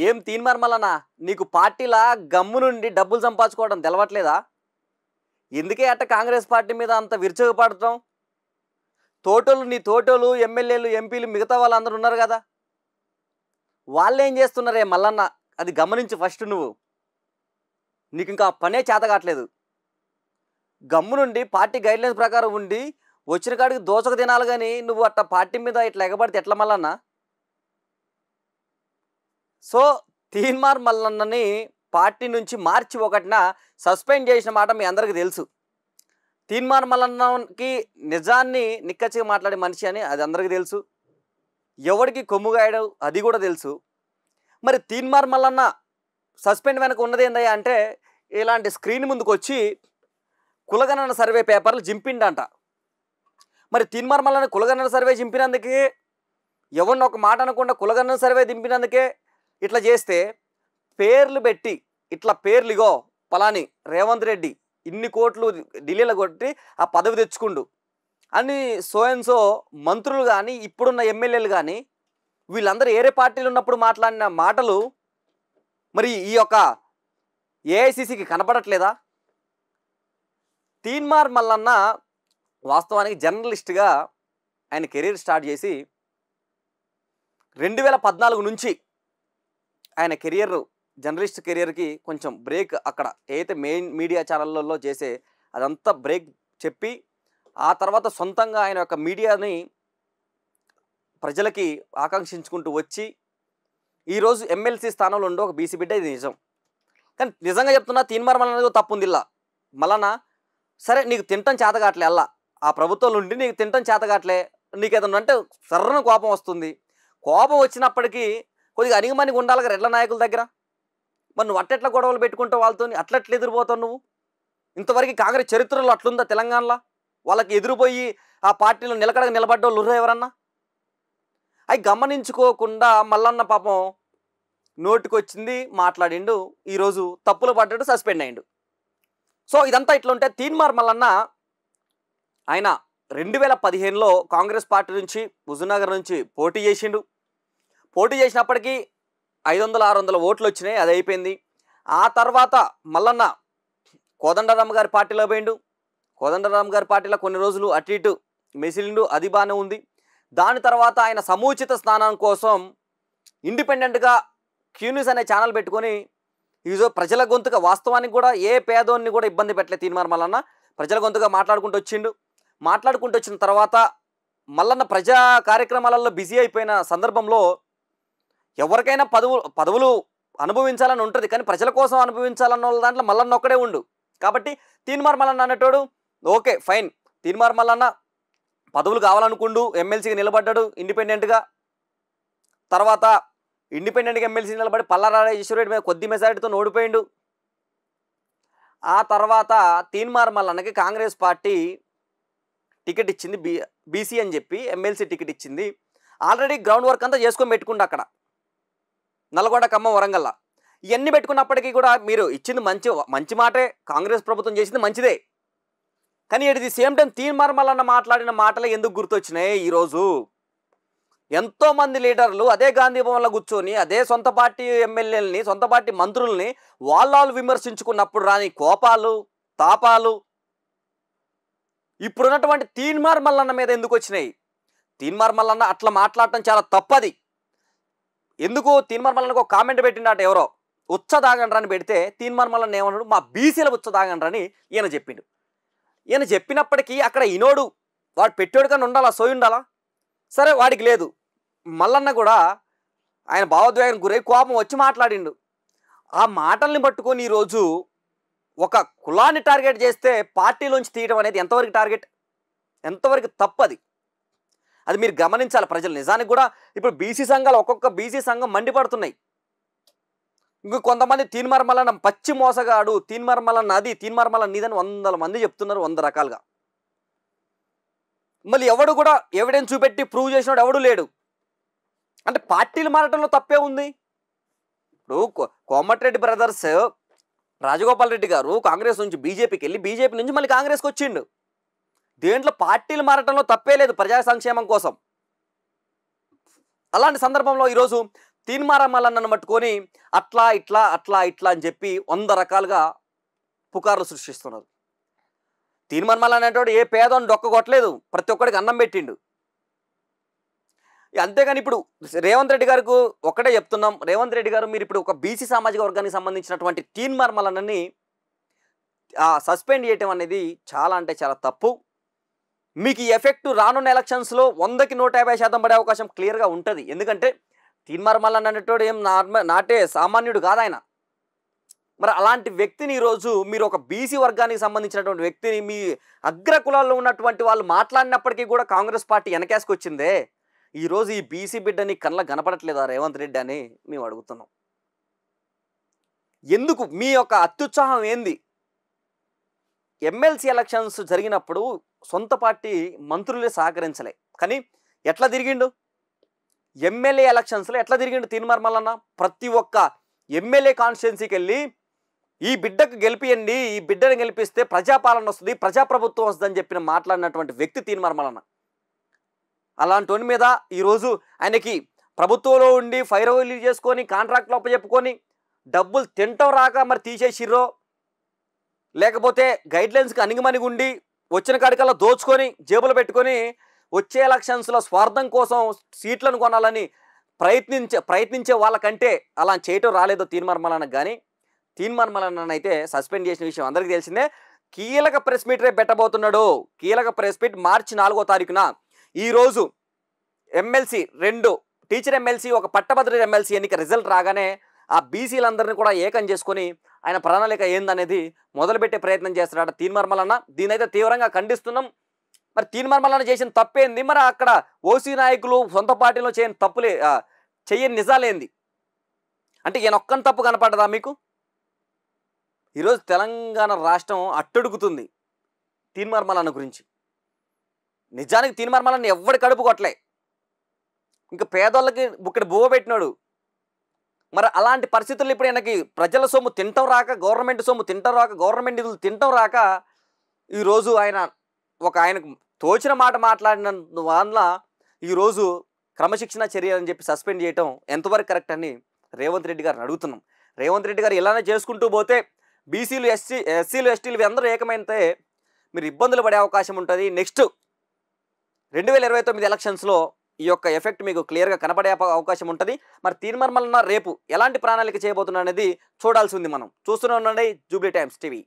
ఏం తీన్మార్మలనా నీకు పార్టీలా గమ్ము నుండి డబ్బులు సంపాదించుకోవడం తెలవట్లేదా? ఎందుకే అట్ట కాంగ్రెస్ పార్టీ మీద అంత విరుచుకుపడటం? నీ తోటోలు ఎమ్మెల్యేలు ఎంపీలు మిగతా వాళ్ళందరూ ఉన్నారు కదా, వాళ్ళేం చేస్తున్నారే మల్లన్న? అది గమనించు ఫస్ట్. నీకు ఇంకా పనే చేత కావట్లేదు. గమ్ము నుండి పార్టీ గైడ్లైన్స్ ప్రకారం ఉండి వచ్చిన కాడికి దోచక తినాలి, కానీ నువ్వు అట్ట పార్టీ మీద ఇట్లా ఎగబడితే ఎట్లా మల్లన్న? సో తీన్మార్ మల్లన్నని పార్టీ నుంచి మార్చి 1న సస్పెండ్ చేసిన మాట మీ అందరికీ తెలుసు. తీన్మార్ మల్లన్నకి నిజాన్ని నిక్కచ్చిగా మాట్లాడే మనిషి అని అది అందరికీ తెలుసు. ఎవరికి కొమ్ముగాయడు అది కూడా తెలుసు. మరి తీన్మార్ మల్లన్న సస్పెండ్ వెనక ఉన్నది ఏందయ్యా అంటే, ఇలాంటి స్క్రీన్ ముందుకు వచ్చి కులగణన సర్వే పేపర్లు జింపిండంట. మరి తీన్మార్ మల్లన్న కులగణన సర్వే జింపినందుకే, ఎవరిని ఒక మాట అనకుండా కులగణన సర్వే దింపినందుకే ఇట్లా చేస్తే, పేర్లు పెట్టి ఇట్లా పేర్లు ఇగో పలాని రేవంత్ రెడ్డి ఇన్ని కోట్లు ఢిల్లీలో కొట్టి ఆ పదవి తెచ్చుకుండు అని సో అండ్ సో మంత్రులు కానీ ఇప్పుడున్న ఎమ్మెల్యేలు కానీ వీళ్ళందరూ ఏరే పార్టీలు ఉన్నప్పుడు మాట్లాడిన మాటలు మరి ఈ యొక్క ఏఐసిసికి కనపడట్లేదా? తీన్మార్ మల్లన్న వాస్తవానికి జర్నలిస్ట్గా ఆయన కెరీర్ స్టార్ట్ చేసి 2014 నుంచి ఆయన కెరియర్, జర్నలిస్ట్ కెరియర్కి కొంచెం బ్రేక్, అక్కడ ఏదైతే మెయిన్ మీడియా ఛానళ్ళల్లో చేసే అదంతా బ్రేక్ చెప్పి ఆ తర్వాత సొంతంగా ఆయన యొక్క మీడియాని ప్రజలకి ఆకాంక్షించుకుంటూ వచ్చి ఈరోజు ఎమ్మెల్సీ స్థానంలో ఉండి ఒక బీసీ బిడ్డ, ఇది నిజం. కానీ నిజంగా చెప్తున్నా, తీన్మార్ మల్లన్న తప్పు ఉంది ఇలా. మల్లన్న సరే నీకు తింటం చేతగాట్లే, అల్లా ఆ ప్రభుత్వంలో ఉండి నీకు తింటం చేతగాట్లే, నీకు ఏదన్నా అంటే సర్రన కోపం వస్తుంది. కోపం వచ్చినప్పటికీ కొద్దిగా అణిగిమణిగి ఉండాలి కదా రెడ్ల నాయకుల దగ్గర. మరి నువ్వు అట్టెట్లా గొడవలు పెట్టుకుంటావు వాళ్ళతో, అట్లెట్లు ఎదిరిపోతావు నువ్వు? ఇంతవరకు కాంగ్రెస్ చరిత్రలో అట్లుందా తెలంగాణలో? వాళ్ళకి ఎదురుపోయి ఆ పార్టీలో నిలకడగా నిలబడ్డ వాళ్ళు ఎవరన్నా? అవి గమనించుకోకుండా మల్లన్న పాపం నోటికొచ్చింది మాట్లాడిండు, ఈరోజు తప్పులు పడ్డాడు, సస్పెండ్ అయ్యిండు. సో ఇదంతా ఇట్లుంటే తీన్మార్ మల్లన్న ఆయన 2015లో కాంగ్రెస్ పార్టీ నుంచి హుజూర్నగర్ నుంచి పోటీ చేసిండు. పోటీ చేసినప్పటికీ 500-600 ఓట్లు వచ్చినాయి, అది అయిపోయింది. ఆ తర్వాత మల్లన్న కోదండరామ్ గారి పార్టీలో పోయిండు. కోదండరామ్ గారి పార్టీలో కొన్ని రోజులు అటు ఇటు మెసిలిండు, అది బాగానే ఉంది. దాని తర్వాత ఆయన సముచిత స్నానం కోసం ఇండిపెండెంట్గా క్యూన్యూస్ అనే ఛానల్ పెట్టుకొని ఈజో ప్రజల గొంతుగా, వాస్తవానికి కూడా ఏ పేదోన్ని కూడా ఇబ్బంది పెట్టలే తీన్మార్ మల్లన్న, ప్రజల గొంతుగా మాట్లాడుకుంటూ వచ్చిండు. మాట్లాడుకుంటూ వచ్చిన తర్వాత మల్లన్న ప్రజా కార్యక్రమాలలో బిజీ అయిపోయిన సందర్భంలో ఎవరికైనా పదవులు అనుభవించాలని ఉంటుంది, కానీ ప్రజల కోసం అనుభవించాలన్న దాంట్లో మల్లన్న ఒక్కడే ఉండు. కాబట్టి తీన్మార్ మల్లన్న అనేటోడు ఓకే ఫైన్, తీన్మార్ మల్లన్న పదవులు కావాలనుకుండు, ఎమ్మెల్సీగా నిలబడ్డాడు ఇండిపెండెంట్గా. తర్వాత ఇండిపెండెంట్గా ఎమ్మెల్సీ నిలబడి పల్లారాజేశ్వరరెడ్డి మీద కొద్ది మెజారిటీతో ఓడిపోయిండు. ఆ తర్వాత తీన్మార్ మల్లన్నకి కాంగ్రెస్ పార్టీ టికెట్ ఇచ్చింది, బీసీ అని చెప్పి ఎమ్మెల్సీ టికెట్ ఇచ్చింది. ఆల్రెడీ గ్రౌండ్ వర్క్ అంతా చేసుకొని పెట్టుకుండు అక్కడ నల్గొండ, ఖమ్మం, వరంగల్. ఇవన్నీ పెట్టుకున్నప్పటికీ కూడా మీరు ఇచ్చింది మంచి మాటే, కాంగ్రెస్ ప్రభుత్వం చేసింది మంచిదే. కానీ at the same time Teenmar Mallanna మాట్లాడిన మాటలే ఎందుకు గుర్తొచ్చినాయి? ఈరోజు ఎంతోమంది లీడర్లు అదే గాంధీ భవన్లో కూర్చొని అదే సొంత పార్టీ ఎమ్మెల్యేలని, సొంత పార్టీ మంత్రుల్ని వాళ్ళు విమర్శించుకున్నప్పుడు రాని కోపాలు, తాపాలు ఇప్పుడున్నటువంటి తీన్మార్ మల్లన్న మీద ఎందుకు వచ్చినాయి? తీన్మార్ మల్లన్న అట్లా మాట్లాడటం చాలా తప్పది. ఎందుకు తీన్మార్ మల్లన్నకు ఒక కామెంట్ పెట్టిండట ఎవరో, ఉచ్చదాగండ్రా అని పెడితే తీన్మార్ మల్లన్న ఏమన్నాడు, మా బీసీల ఉచ్చదాగండ్రా అని ఈయన చెప్పిండు. ఈయన చెప్పినప్పటికీ అక్కడ ఇనోడు వాడు పెట్టాడు కానీ ఉండాలా, సోయి ఉండాలా? సరే వాడికి లేదు. మల్లన్న కూడా ఆయన భావోద్వేగానికి గురై కోపం వచ్చి మాట్లాడిండు. ఆ మాటల్ని పట్టుకొని ఈరోజు ఒక కులాన్ని టార్గెట్ చేస్తే పార్టీలోంచి తీయడం అనేది ఎంతవరకు టార్గెట్, ఎంతవరకు తప్పది, అది మీరు గమనించాలి ప్రజలు. నిజానికి కూడా ఇప్పుడు బీసీ సంఘాలు, ఒక్కొక్క బీసీ సంఘం మండిపడుతున్నాయి. ఇంక కొంతమంది తీన్మార్ మల్లన్న పచ్చి మోసగాడు, తీన్మార్ మల్లన్న అది, తీన్మార్ మల్లన్న నీదని 100 మంది చెప్తున్నారు 100 రకాలుగా. మళ్ళీ ఎవడు కూడా ఎవిడెన్స్ చూపెట్టి ప్రూవ్ చేసినాడు ఎవడు లేడు. అంటే పార్టీలు మారటంలో తప్పే ఉంది. ఇప్పుడు కోమటిరెడ్డి బ్రదర్స్ రాజగోపాల్ రెడ్డి గారు కాంగ్రెస్ నుంచి బీజేపీకి వెళ్ళి బీజేపీ నుంచి మళ్ళీ కాంగ్రెస్కి వచ్చిండు. దేంట్లో పార్టీలు మారటంలో తప్పే లేదు ప్రజా సంక్షేమం కోసం. అలాంటి సందర్భంలో ఈరోజు తీన్మార్ మల్లన్నను పట్టుకొని అట్లా ఇట్లా అట్లా ఇట్లా అని చెప్పి 100 రకాలుగా పుకార్లు సృష్టిస్తున్నారు. తీన్మార్ మల్లన్న అనేటోడు ఏ పేదోని డొక్క కొట్టలేదు, ప్రతి ఒక్కడికి అన్నం పెట్టిండు. అంతేగాని ఇప్పుడు రేవంత్ రెడ్డి గారికి ఒకటే చెప్తున్నాం, రేవంత్ రెడ్డి గారు మీరు ఇప్పుడు ఒక బీసీ సామాజిక వర్గానికి సంబంధించినటువంటి తీన్మార్ మల్లన్నని సస్పెండ్ చేయటం అనేది చాలా అంటే చాలా తప్పు. మీకు ఈ ఎఫెక్ట్ రానున్న ఎలక్షన్స్లో 100కి 150% పడే అవకాశం క్లియర్గా ఉంటుంది. ఎందుకంటే తీన్మార్ మల్లన్న అనేటోడు ఏం నాటే సామాన్యుడు కాదు ఆయన. మరి అలాంటి వ్యక్తిని ఈరోజు మీరు ఒక బీసీ వర్గానికి సంబంధించినటువంటి వ్యక్తిని మీ అగ్ర కులాల్లో ఉన్నటువంటి వాళ్ళు మాట్లాడినప్పటికీ కూడా కాంగ్రెస్ పార్టీ వెనకేసుకు వచ్చిందే. ఈరోజు ఈ బీసీ బిడ్డని కళ్ళ కనపడట్లేదా రేవంత్ రెడ్డి అని మేము అడుగుతున్నాం. ఎందుకు మీ యొక్క అత్యుత్సాహం ఏంది? ఎమ్మెల్సీ ఎలక్షన్స్ జరిగినప్పుడు సొంత పార్టీ మంత్రులే సహకరించలే, కానీ ఎట్లా తిరిగిండు? ఎమ్మెల్యే ఎలక్షన్స్లో ఎట్లా తిరిగిండు తీన్మార్ మల్లన్న? ప్రతి ఒక్క ఎమ్మెల్యే కాన్స్టిట్యున్సీకి వెళ్ళి ఈ బిడ్డకు గెలిపియండి, ఈ బిడ్డను గెలిపిస్తే ప్రజాపాలన వస్తుంది, ప్రజాప్రభుత్వం వస్తుందని చెప్పిన మాట్లాడినటువంటి వ్యక్తి తీన్మార్ మల్లన్న. అలాంటి మీద ఈరోజు ఆయనకి ప్రభుత్వంలో ఉండి ఫైర్ రిలీజ్ చేసుకొని కాంట్రాక్ట్లు అప్పచెప్పుకొని డబ్బులు తింటం రాక మరి తీసేసిర్రో, లేకపోతే గైడ్లైన్స్కి అణిగిమణిగి ఉండి వచ్చిన కాడికల్లా దోచుకొని జేబులు పెట్టుకొని వచ్చే ఎలక్షన్స్లో స్వార్థం కోసం సీట్లను కొనాలని ప్రయత్నించే వాళ్ళకంటే అలా చేయటం రాలేదో తీన్మార్ మల్లన్నకు. కానీ తీన్మార్ మల్లన్న అయితే సస్పెండ్ చేసిన విషయం అందరికీ తెలిసిందే. కీలక ప్రెస్ మీట్ రేపు పెట్టబోతున్నాడు. కీలక ప్రెస్ మీట్ మార్చి 4వ తారీఖున. ఈరోజు ఎమ్మెల్సీ 2 టీచర్ ఎమ్మెల్సీ, ఒక పట్టభద్రుల ఎమ్మెల్సీ ఎన్నిక రిజల్ట్ రాగానే ఆ బీసీలందరినీ కూడా ఏకం చేసుకొని ఆయన ప్రణాళిక ఏందనేది మొదలుపెట్టే ప్రయత్నం చేస్తున్నాడు తీన్మార్ మల్లన్న. దీనైతే తీవ్రంగా ఖండిస్తున్నాం. మరి తీన్మార్ మల్లన్న చేసిన తప్పేంది? మరి అక్కడ ఓసీ నాయకులు సొంత పార్టీలో చేయని తప్పులే చెయ్యని నిజాలేంది అంటే ఈయన ఒక్కని తప్పు కనపడదా మీకు? ఈరోజు తెలంగాణ రాష్ట్రం అట్టడుగుతుంది తీన్మార్ మల్లన్న గురించి. నిజానికి తీన్మార్ మల్లన్న ఎవడి కడుపు కొట్టలే, ఇంకా పేదోళ్ళకి బుక్కడి బువ్వ పెట్టినాడు. మరి అలాంటి పరిస్థితుల్లో ఇప్పుడు ఆయనకి ప్రజల సొమ్ము తింటం రాక, గవర్నమెంట్ సొమ్ము తింటం రాక, గవర్నమెంట్ నిధులు తింటం రాక ఈరోజు ఆయనకు తోచిన మాట మాట్లాడిన వల్ల ఈరోజు క్రమశిక్షణ చర్య అని చెప్పి సస్పెండ్ చేయటం ఎంతవరకు కరెక్ట్ అని రేవంత్ రెడ్డి గారిని అడుగుతున్నాం. రేవంత్ రెడ్డి గారు ఇలానే చేసుకుంటూ పోతే బీసీలు ఎస్సీలు ఎస్టీలు అందరూ ఏకమైతే మీరు ఇబ్బందులు పడే అవకాశం ఉంటుంది. నెక్స్ట్ 2029 ఎలక్షన్స్లో ఈ యొక్క ఎఫెక్ట్ మీకు క్లియర్గా కనపడే అవకాశం ఉంటుంది. మరి తీన్మార్ మల్లన్న రేపు ఎలాంటి ప్రణాళిక చేయబోతున్నా అనేది చూడాల్సి ఉంది. మనం చూస్తూనే ఉండండి జూబ్లీ టైమ్స్ టీవీ.